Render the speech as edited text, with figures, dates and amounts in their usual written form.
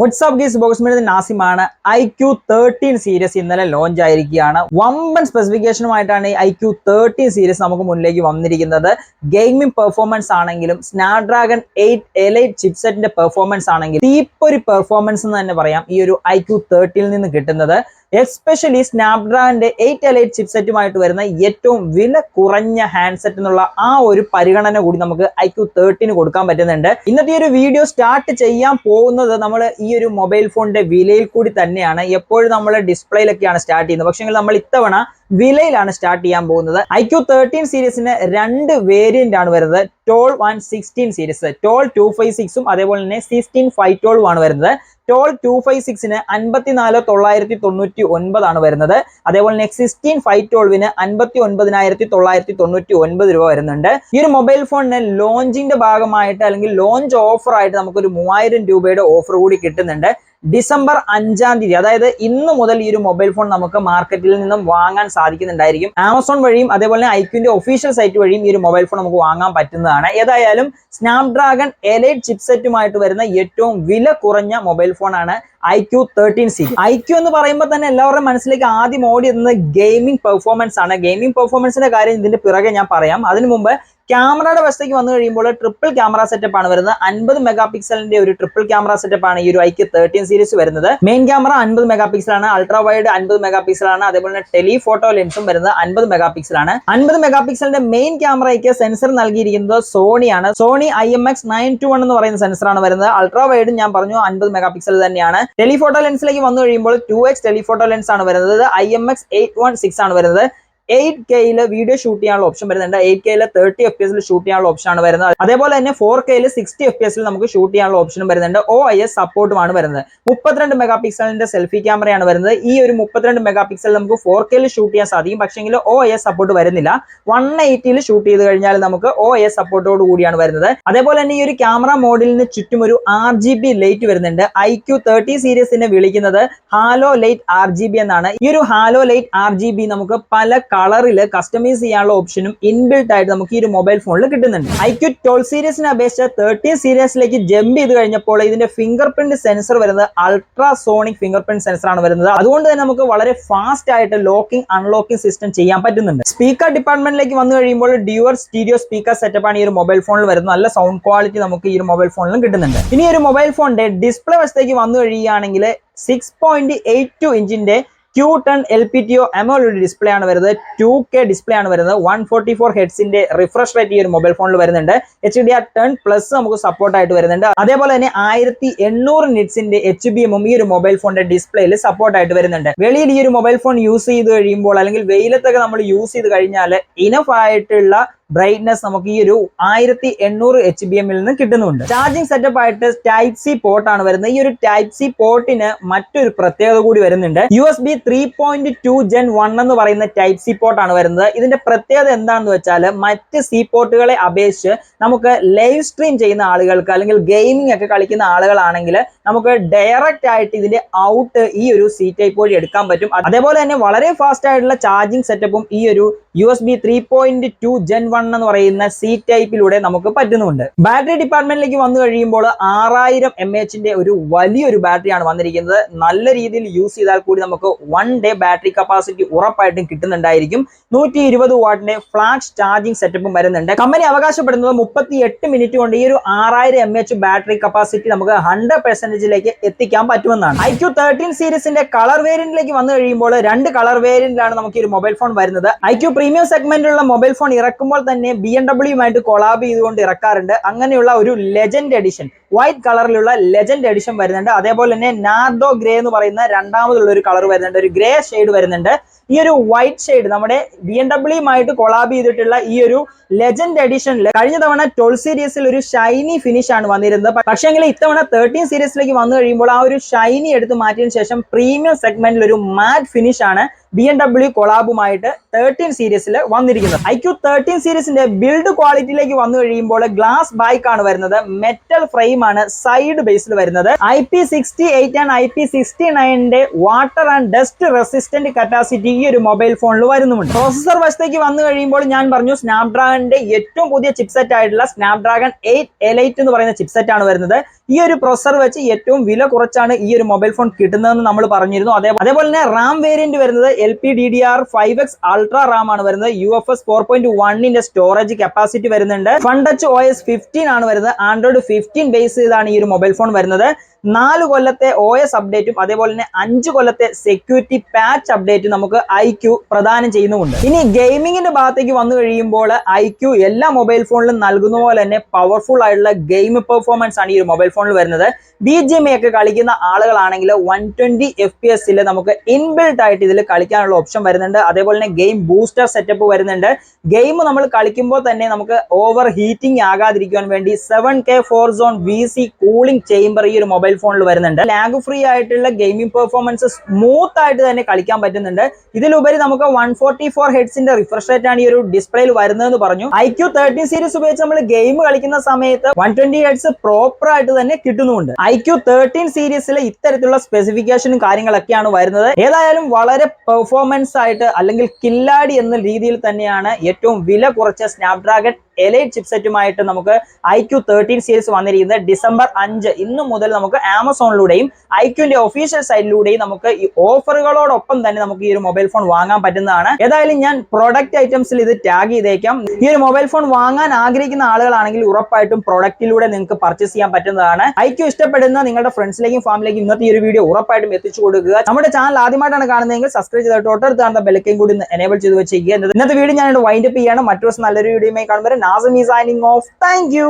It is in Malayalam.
വാട്സ്ആപ്പ് ഗീസ് ബോക്സ് നാസിമാണ്. IQ13 സീരീസ് ഇന്നലെ ലോഞ്ച് ആയിരിക്കുകയാണ്. വമ്പൻ സ്പെസിഫിക്കേഷനുമായിട്ടാണ് ഈ IQ13 സീരീസ് നമുക്ക് മുന്നിലേക്ക് വന്നിരിക്കുന്നത്. ഗെയിമിംഗ് പെർഫോമൻസ് ആണെങ്കിലും സ്നാപ്ഡ്രാഗൺ 8 എലൈറ്റ് ചിപ്സെറ്റിന്റെ പെർഫോമൻസ് ആണെങ്കിലും തീപ്പൊരു പെർഫോമൻസ് എന്ന് തന്നെ പറയാം ഈ ഒരു IQ13 നിന്ന് കിട്ടുന്നത്. എസ്പെഷ്യലി സ്നാപ്ഡ്രാഗന്റെ 8 എലൈറ്റ് ചിപ്സെറ്റുമായിട്ട് വരുന്ന ഏറ്റവും വില കുറഞ്ഞ ഹാൻഡ്സെറ്റ് എന്നുള്ള ആ ഒരു പരിഗണന കൂടി നമുക്ക് IQ13 കൊടുക്കാൻ പറ്റുന്നുണ്ട്. ഇന്നത്തെ ഈ ഒരു വീഡിയോ സ്റ്റാർട്ട് ചെയ്യാൻ പോകുന്നത് നമ്മൾ ഈ ഒരു മൊബൈൽ ഫോണിന്റെ വിലയിൽ കൂടി തന്നെയാണ്. എപ്പോഴും നമ്മൾ ഡിസ്പ്ലേയിലൊക്കെയാണ് സ്റ്റാർട്ട് ചെയ്യുന്നത്, പക്ഷേ നമ്മൾ ഇത്തവണ വിലയിലാണ് സ്റ്റാർട്ട് ചെയ്യാൻ പോകുന്നത്. IQ13 സീരീസിന് രണ്ട് വേരിയന്റ് ആണ് വരുന്നത്. 12 and 16 സീരീസ് 12256 അതേപോലെ തന്നെ 16512 ആണ് വരുന്നത്. 12256ന് 54,999 ആണ് വരുന്നത്. അതേപോലെ തന്നെ 16512ന് 59,999 രൂപ വരുന്നുണ്ട്. ഈ ഒരു മൊബൈൽ ഫോണിന് ലോഞ്ചിന്റെ ഭാഗമായിട്ട് അല്ലെങ്കിൽ ലോഞ്ച് ഓഫർ ആയിട്ട് നമുക്കൊരു 3000 രൂപയുടെ ഓഫർ കൂടി കിട്ടുന്നുണ്ട്. ഡിസംബർ 5-ാം തീയതി, അതായത് ഇന്ന് മുതൽ ഈ ഒരു മൊബൈൽ ഫോൺ നമുക്ക് മാർക്കറ്റിൽ നിന്നും വാങ്ങാൻ സാധിക്കുന്നുണ്ടായിരിക്കും. ആമസോൺ വഴിയും അതേപോലെ IQന്റെ ഒഫീഷ്യൽ സൈറ്റ് വഴിയും ഈ ഒരു മൊബൈൽ ഫോൺ നമുക്ക് വാങ്ങാൻ പറ്റുന്നതാണ്. ഏതായാലും സ്നാപ്ഡ്രാഗൺ എലൈറ്റ് ചിപ്സെറ്റുമായിട്ട് വരുന്ന ഏറ്റവും വില കുറഞ്ഞ മൊബൈൽ ഫോണാണ് IQ13 സീരീസ്. IQ എന്ന് പറയുമ്പോൾ തന്നെ എല്ലാവരുടെയും മനസ്സിലേക്ക് ആദ്യം ഓടി എന്നത് ഗെയിമിംഗ് പെർഫോമൻസ് ആണ്. ഗെയിമിംഗ് പെർഫോമൻസിന്റെ കാര്യം ഇതിന്റെ പിറകെ ഞാൻ പറയാം. അതിനു മുമ്പ് ക്യാമറയുടെ വശത്തേക്ക് വന്നു കഴിയുമ്പോൾ ട്രിപ്പിൾ ക്യാമറ സെറ്റപ്പ് ആണ് വരുന്നത്. 50 മെഗാ പിക്സലിന്റെ ഒരു ട്രിപ്പിൾ ക്യാമറ സെറ്റപ്പ് ആണ് ഈ ഒരു IQ13 സീരീസ് വരുന്നത്. മെയിൻ ക്യാമറ 50 മെഗാ പിക്സൽ ആണ്, അൾട്രാ വൈഡ് 50 മെഗാ പിക്സൽ ആണ്, അതേപോലെ തന്നെ ടെലിഫോട്ടോ ലെൻസും വരുന്നത് 50 മെഗാ പിക്സൽ ആണ്. 50 മെഗാ പിക്സലിന്റെ മെയിൻ ക്യാമറയ്ക്ക് സെൻസർ നൽകിയിരിക്കുന്നത് സോണിയാണ്. സോണി IMX921 എന്ന് പറയുന്ന സെൻസർ ആണ് വരുന്നത്. അൾട്രാ വൈഡ് ഞാൻ പറഞ്ഞു 50 മെഗാ പിക്സൽ തന്നെയാണ്. ടെലിഫോട്ടോ ലെൻസിലേക്ക് വന്നു കഴിയുമ്പോൾ 2x ടെലിഫോട്ടോ ലെൻസ് ആണ് വരുന്നത്. IMX816 ആണ് വരുന്നത്. 8K വീഡിയോ ഷൂട്ട് ചെയ്യാനുള്ള ഓപ്ഷൻ വരുന്നുണ്ട്. 8K 30 FPS ഷൂട്ട് ചെയ്യാനുള്ള ഓപ്ഷൻ ആണ് വരുന്നത്. അതേപോലെ തന്നെ 4K 60 FPS നമുക്ക് ഷൂട്ട് ചെയ്യാനുള്ള ഓപ്ഷനും വരുന്നുണ്ട്. OIS സപ്പോർട്ടുമാണ് വരുന്നത്. 32 മെഗാ പിക്സലിന്റെ സെൽഫി ക്യാമറയാണ് വരുന്നത്. ഈ ഒരു 32 മെഗാ പിക്സൽ നമുക്ക് 4K ഷൂട്ട് ചെയ്യാൻ സാധിക്കും, പക്ഷേങ്കിൽ OIS സപ്പോർട്ട് വരുന്നില്ല. 180 ഷൂട്ട് ചെയ്ത് കഴിഞ്ഞാൽ നമുക്ക് OIS സപ്പോർട്ടോട് കൂടിയാണ് വരുന്നത്. അതേപോലെ തന്നെ ഈ ഒരു ക്യാമറ മോഡലിന് ചുറ്റും ഒരു RGB ലൈറ്റ് വരുന്നുണ്ട്. IQ13 സീരീസിനെ വിളിക്കുന്നത് ഹാലോ ലൈറ്റ് RGB എന്നാണ്. ഈ ഒരു ഹാലോ ലൈറ്റ് RGB നമുക്ക് പല കളറിൽ കസ്റ്റമൈസ് ചെയ്യാനുള്ള ഓപ്ഷനും ഇൻബിൽട്ട് ആയിട്ട് നമുക്ക് ഈ ഒരു മൊബൈൽ ഫോണിൽ കിട്ടുന്നുണ്ട്. IQ12 സീരീസിനെ അപേക്ഷിച്ച് 13 സീരീസിലേക്ക് ജമ്പ് ചെയ്ത് കഴിഞ്ഞപ്പോൾ ഇതിന്റെ ഫിംഗർ പ്രിന്റ് സെൻസർ വരുന്നത് അൾട്രാസോണിക് ഫിംഗർ പ്രിന്റ് സെൻസർ ആണ് വരുന്നത്. അതുകൊണ്ട് തന്നെ നമുക്ക് വളരെ ഫാസ്റ്റ് ആയിട്ട് ലോക്കിംഗ് അൺലോക്കിംഗ് സിസ്റ്റം ചെയ്യാൻ പറ്റുന്നുണ്ട്. സ്പീക്കർ ഡിപ്പാർട്ട്മെന്റിലേക്ക് വന്നു കഴിയുമ്പോൾ ഡ്യുവൽ സ്റ്റീരിയോ സ്പീക്കർ സെറ്റപ്പ് ആണ് ഈ ഒരു മൊബൈൽ ഫോണിൽ വരുന്നത്. നല്ല സൗണ്ട് ക്വാളിറ്റി നമുക്ക് ഈ ഒരു മൊബൈൽ ഫോണിലും കിട്ടുന്നുണ്ട്. ഇനി ഒരു മൊബൈൽ ഫോണിന്റെ ഡിസ്പ്ലേ വശത്തേക്ക് വന്നു കഴിയുകയാണെങ്കിൽ 6.82 ഇഞ്ചിന്റെ Q10 LPTO AMOLED ഡിസ്പ്ലേ ആണ് വരുന്നത്. 2K ഡിസ്പ്ലേ ആണ് വരുന്നത്. 144 ഹെർട്സിന്റെ റിഫ്രഷ് റേറ്റ് ഈ ഒരു മൊബൈൽ ഫോണിൽ വരുന്നുണ്ട്. HDR10+ നമുക്ക് സപ്പോർട്ട് ആയിട്ട് വരുന്നുണ്ട്. അതേപോലെ തന്നെ 1800 നിറ്റ്സിന്റെ HBM ഈ ഒരു മൊബൈൽ ഫോണിന്റെ ഡിസ്പ്ലേയിൽ സപ്പോർട്ട് ആയിട്ട് വരുന്നുണ്ട്. വെളിയിൽ ഈ ഒരു മൊബൈൽ ഫോൺ യൂസ് ചെയ്ത് കഴിയുമ്പോൾ അല്ലെങ്കിൽ വെയിലത്തൊക്കെ നമ്മൾ യൂസ് ചെയ്ത് കഴിഞ്ഞാൽ ഇനഫ് ആയിട്ടുള്ള ബ്രൈറ്റ്നസ് നമുക്ക് ഈ ഒരു 1800 HBM നിന്ന് കിട്ടുന്നുണ്ട്. ചാർജിങ് സെറ്റപ്പ് ആയിട്ട് Type-C പോർട്ട് ആണ് വരുന്നത്. ഈ ഒരു Type-C പോർട്ടിന് മറ്റൊരു പ്രത്യേകത കൂടി വരുന്നുണ്ട്. USB 3.2 Gen 1 എന്ന് പറയുന്ന Type-C പോർട്ട് ആണ് വരുന്നത്. ഇതിന്റെ പ്രത്യേകത എന്താണെന്ന് വെച്ചാൽ മറ്റ് C പോർട്ടുകളെ അപേക്ഷിച്ച് നമുക്ക് ലൈവ് സ്ട്രീം ചെയ്യുന്ന ആളുകൾക്ക് അല്ലെങ്കിൽ ഗെയിമിംഗ് ഒക്കെ കളിക്കുന്ന ആളുകളാണെങ്കിൽ നമുക്ക് ഡയറക്റ്റ് ആയിട്ട് ഇതിന്റെ ഔട്ട് ഈ ഒരു C ടൈപ്പ് വഴി എടുക്കാൻ പറ്റും. അതേപോലെ തന്നെ വളരെ ഫാസ്റ്റ് ആയിട്ടുള്ള ചാർജിങ് സെറ്റപ്പും ഈ ഒരു USB 3.2 Gen 1 എന്ന് പറയുന്ന C ടൈപ്പിലൂടെ നമുക്ക് പറ്റുന്നുണ്ട്. ബാറ്ററി ഡിപ്പാർട്ട്മെന്റിലേക്ക് വന്നു കഴിയുമ്പോൾ 6000 mAh ഒരു വലിയൊരു ബാറ്ററിയാണ് വന്നിരിക്കുന്നത്. നല്ല രീതിയിൽ യൂസ് ചെയ്താൽ കൂടി നമുക്ക് 1 ഡേ ബാറ്ററി കപ്പാസിറ്റി ഉറപ്പായിട്ടും കിട്ടുന്നുണ്ടായിരിക്കും. 120 വാട്ടിന്റെ ഫ്ലാഷ് ചാർജിങ് സെറ്റപ്പും വരുന്നുണ്ട്. കമ്പനി അവകാശപ്പെടുന്നത് 38 മിനിറ്റ് കൊണ്ട് ഈ ഒരു 6000 mAh ബാറ്ററി കപ്പാസിറ്റി നമുക്ക് 100%ലേക്ക് എത്തിക്കാൻ പറ്റുമെന്നാണ്. IQ13 സീരീസിന്റെ കളർ വേരിയന്റിലേക്ക് വന്നു കഴിയുമ്പോൾ 2 കളർ വേരിയന്റിലാണ് നമുക്ക് ഈ ഒരു മൊബൈൽ ഫോൺ വരുന്നത്. IQ പ്രീമിയം സെഗ്മെന്റിലുള്ള മൊബൈൽ ഫോൺ ഇറക്കുമ്പോൾ തന്നെ BMW കൊളാബ് ചെയ്തുകൊണ്ട് ഇറക്കാറുണ്ട്. അങ്ങനെയുള്ള ഒരു ലെജൻഡ് എഡിഷൻ വൈറ്റ് കളറിലുള്ള ലെജൻഡ് എഡിഷൻ വരുന്നുണ്ട്. അതേപോലെ തന്നെ നാർഡോ ഗ്രേ എന്ന് പറയുന്ന രണ്ടാമതുള്ള ഒരു കളർ വരുന്നുണ്ട്, ഒരു ഗ്രേ ഷെയ്ഡ് വരുന്നുണ്ട്. ഈ ഒരു വൈറ്റ് ഷെയ്ഡ് നമ്മുടെ BMW കൊളാബ് ചെയ്തിട്ടുള്ള ഈ ഒരു ലെജൻഡ് എഡിഷനിൽ കഴിഞ്ഞ തവണ 12 സീരീസിൽ ഒരു ഷൈനി ഫിനിഷ് ആണ് വന്നിരുന്നത്. പക്ഷേങ്കിൽ ഇത്തവണ 13 സീരീസിലേക്ക് വന്നു കഴിയുമ്പോൾ ആ ഒരു ഷൈനി എടുത്ത് മാറ്റിയതിനു ശേഷം പ്രീമിയം സെഗ്മെന്റിൽ ഒരു മാറ്റ് ഫിനിഷ് ആണ് BMW കൊളാബുമായിട്ട് 13 സീരീസിൽ വന്നിരിക്കുന്നത്. iQ13 സീരീസിന്റെ ബിൽഡ് ക്വാളിറ്റിയിലേക്ക് വന്നു കഴിയുമ്പോൾ ഗ്ലാസ് ബാക്ക് ആണ് വരുന്നത്, മെറ്റൽ ഫ്രെയിം ആണ് സൈഡ് ബേസിൽ വരുന്നത്. IP68 ആൻഡ് IP69ന്റെ water and dust resistant capacity ഈ ഒരു മൊബൈൽ ഫോണിൽ വരുന്നുണ്ട്. പ്രോസസർ വശത്തേക്ക് വന്നു കഴിയുമ്പോൾ ഞാൻ പറഞ്ഞു സ്നാപ്ഡ്രാഗണിന്റെ ഏറ്റവും പുതിയ ചിപ്സെറ്റ് ആയിട്ടുള്ള സ്നാപ്ഡ്രാഗൺ 8 Elite എന്ന് പറയുന്ന ചിപ്സെറ്റ് ആണ് വരുന്നത്. ഈ ഒരു പ്രോസസർ വെച്ച് ഏറ്റവും വില കുറച്ചാണ് ഈ ഒരു മൊബൈൽ ഫോൺ കിട്ടുന്നതെന്ന് നമ്മൾ പറഞ്ഞിരുന്നു. അതേപോലെ തന്നെ റാം വേരിയന്റ് വരുന്നത് LPDDR5X അൾട്രാ റാം ആണ് വരുന്നത്. UFS 4.1ന്റെ സ്റ്റോറേജ് കപ്പാസിറ്റി വരുന്നുണ്ട്. ഫൺ ടച്ച് OS 15 ആണ് വരുന്നത്. ആൻഡ്രോയിഡ് 15 ബേസ് ചെയ്താണ് ഈ ഒരു മൊബൈൽ ഫോൺ വരുന്നത്. 4 കൊല്ലത്തെ OS അപ്ഡേറ്റും അതേപോലെ തന്നെ 5 കൊല്ലത്തെ സെക്യൂരിറ്റി പാച്ച് അപ്ഡേറ്റും നമുക്ക് iQ പ്രദാനം ചെയ്യുന്നുമുണ്ട്. ഇനി ഗെയിമിങ്ങിന്റെ ഭാഗത്തേക്ക് വന്നു കഴിയുമ്പോൾ iQ എല്ലാ മൊബൈൽ ഫോണിലും നൽകുന്ന പോലെ തന്നെ പവർഫുൾ ആയിട്ടുള്ള ഗെയിം പെർഫോമൻസ് ആണ് ഈ ഒരു മൊബൈൽ ഫോണിൽ വരുന്നത്. BGMI ഒക്കെ കളിക്കുന്ന ആളുകളാണെങ്കിൽ 120 FPS നമുക്ക് ഇൻബിൽട്ട് ആയിട്ട് ഇതിൽ കളിക്കാനുള്ള ഓപ്ഷൻ വരുന്നുണ്ട്. അതേപോലെ തന്നെ ഗെയിം ബൂസ്റ്റർ സെറ്റപ്പ് വരുന്നുണ്ട്. ഗെയിം നമ്മൾ കളിക്കുമ്പോൾ തന്നെ നമുക്ക് ഓവർ ഹീറ്റിംഗ് ആകാതിരിക്കാൻ വേണ്ടി 7K 4 zone VC cooling chamber ഈ ഒരു മൊബൈൽ ഫോണിൽ വരുന്നുണ്ട്. ലാഗ് ഫ്രീ ആയിട്ടുള്ള ഗെയിമിംഗ് പെർഫോമൻസ് സ്മൂത്ത് ആയിട്ട് തന്നെ കളിക്കാൻ പറ്റുന്നുണ്ട്. ഇതിലുപരി നമുക്ക് 144 ഹെഡ്സിന്റെ റിഫ്രഷ് റേറ്റ് ആണ് ഈ ഒരു ഡിസ്പ്ലേയിൽ വരുന്നതെന്ന് പറഞ്ഞു. iQ13 സീരീസ് ഉപയോഗിച്ച് നമ്മൾ ഗെയിം കളിക്കുന്ന സമയത്ത് 120 ഹെഡ്സ് പ്രോപ്പർ ആയിട്ട് തന്നെ കിട്ടുന്നുണ്ട്. iQ13 സീരീസിലെ ഇത്തരത്തിലുള്ള സ്പെസിഫിക്കേഷനും കാര്യങ്ങളൊക്കെയാണ് വരുന്നത്. ഏതായാലും വളരെ പെർഫോമൻസ് ആയിട്ട് അല്ലെങ്കിൽ കില്ലാടി എന്ന രീതിയിൽ തന്നെയാണ് ഏറ്റവും വില കുറച്ച സ്നാപ്ഡ്രാഗൺ എലൈറ്റ് ചിപ്സെറ്റുമായിട്ട് നമുക്ക് iQ13 സീരീസ് വന്നിരിക്കുന്നത്. ഡിസംബർ 5 ഇന്നു മുതൽ നമുക്ക് ആമസോണിലൂടെയും iQന്റെ ഒഫീഷ്യൽ സൈറ്റിലൂടെയും നമുക്ക് ഈ ഓഫറുകളോടൊപ്പം തന്നെ നമുക്ക് ഈ ഒരു മൊബൈൽ ഫോൺ വാങ്ങാൻ പറ്റുന്നതാണ്. ഏതായാലും ഞാൻ പ്രൊഡക്റ്റ് ഐറ്റംസിൽ ഇത് ടാഗ് ചെയ്തേക്കാം. ഈ ഒരു മൊബൈൽ ഫോൺ വാങ്ങാൻ ആഗ്രഹിക്കുന്ന ആളുകളാണെങ്കിൽ ഉറപ്പായിട്ടും പ്രൊഡക്റ്റിലൂടെ നിങ്ങൾക്ക് പർച്ചേസ് ചെയ്യാൻ പറ്റുന്നതാണ്. iQ ഇഷ്ടപ്പെടുന്ന നിങ്ങളുടെ ഫ്രണ്ട്സിലേക്കും ഫാമിലിയിലേക്കും ഇന്നത്തെ ഈ ഒരു വീഡിയോ ഉറപ്പായിട്ടും എത്തിച്ചു കൊടുക്കുക. നമ്മുടെ ചാനൽ ആദ്യമായിട്ടാണ് കാണുന്നതെങ്കിൽ സബ്സ്ക്രൈബ് ചെയ്തിട്ട് തൊട്ടടുത്ത് കാണുന്ന ബെല്ലൈക്കൻ കൂടി എനേബിൾ ചെയ്ത് വെച്ചേക്കുക. ഇന്നത്തെ വീഡിയോ ഞാൻ വൈൻഡ് അപ്പ് ചെയ്യാണ്. മറ്റൊരു നല്ലൊരു വീഡിയോയുമായി കാണുമ്പോൾ Nazim is signing off. Thank you.